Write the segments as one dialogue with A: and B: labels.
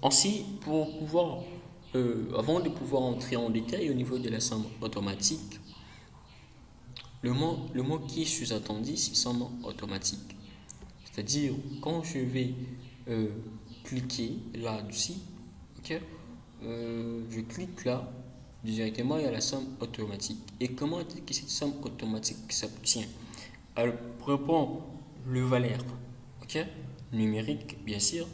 A: Ainsi, avant de pouvoir entrer en détail au niveau de la somme automatique, le mot qui est sous-attendu, c'est somme automatique. C'est-à-dire, quand je vais euh, cliquer là-dessus, ok, je clique là, directement il y a la somme automatique. Et comment est-ce que cette somme automatique s'obtient? Elle prend le valeur, ok, numérique, bien sûr,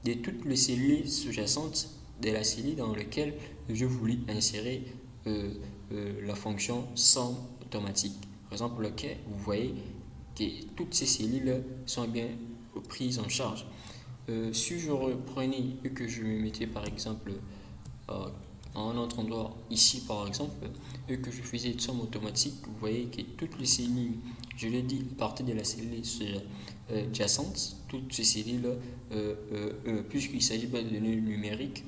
A: de toutes les cellules sous-jacentes de la cellule dans laquelle je voulais insérer la fonction somme automatique. Par exemple, ok, vous voyez que toutes ces cellules sont bien prises en charge. Si je reprenais et que je me mettais par exemple à un autre endroit ici par exemple et que je faisais une somme automatique, vous voyez que toutes les cellules, je l'ai dit, à partir de la cellule adjacente, toutes ces cellules, puisqu'il s'agit pas de données numériques,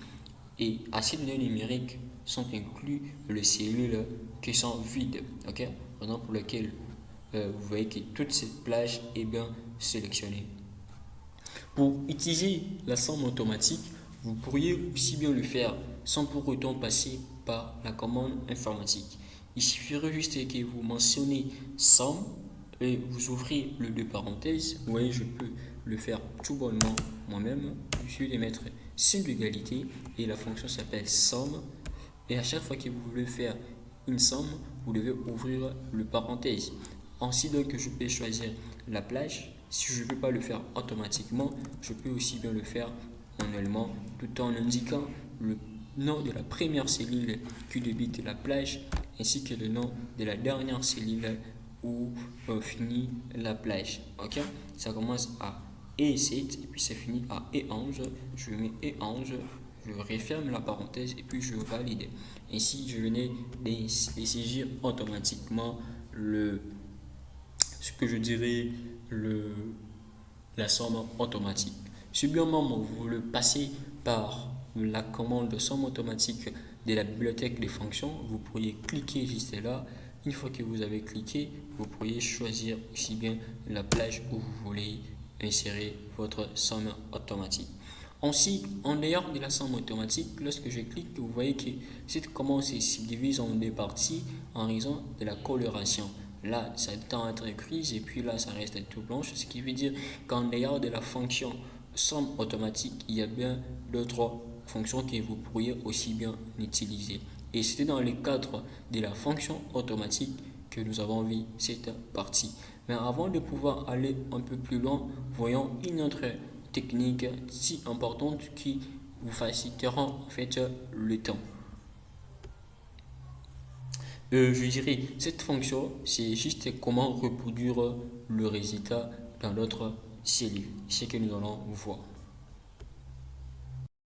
A: et à ces données numériques sont inclus les cellules qui sont vides, ok, raison pour laquelle vous voyez que toute cette plage est bien sélectionnée. Pour utiliser la somme automatique, vous pourriez aussi bien le faire sans pour autant passer par la commande informatique. Il suffirait juste que vous mentionnez somme et vous ouvrez le deux parenthèses. Vous voyez, je peux le faire tout bonnement moi-même. Je suis de mettre signe d'égalité et la fonction s'appelle somme. Et à chaque fois que vous voulez faire une somme, vous devez ouvrir le parenthèse. Ainsi donc, je peux choisir la plage. Si je ne veux pas le faire automatiquement, je peux aussi bien le faire manuellement tout en indiquant le nom de la première cellule qui débite la plage ainsi que le nom de la dernière cellule où finit la plage. Ok, ça commence à E7 et puis ça finit à E11. Je mets E11, je referme la parenthèse et puis je valide. Ainsi, je venais de saisir automatiquement ce que je dirais la somme automatique. Si bien moment vous le passez par la commande de somme automatique de la bibliothèque des fonctions, vous pourriez cliquer juste là. Une fois que vous avez cliqué, vous pourriez choisir aussi bien la plage où vous voulez insérer votre somme automatique. Ainsi, en dehors de la somme automatique, lorsque je clique, vous voyez que cette commande se divise en deux parties en raison de la coloration. Là, ça tend à être grise et puis là, ça reste tout blanche, ce qui veut dire qu'en dehors de la fonction somme automatique, il y a bien d'autres fonctions que vous pourriez aussi bien utiliser. Et c'était dans le cadre de la fonction automatique que nous avons vu cette partie. Mais avant de pouvoir aller un peu plus loin, voyons une autre technique si importante qui vous facilitera en fait le temps. Je dirais, cette fonction, c'est juste comment reproduire le résultat dans notre cellule. C'est ce que nous allons voir.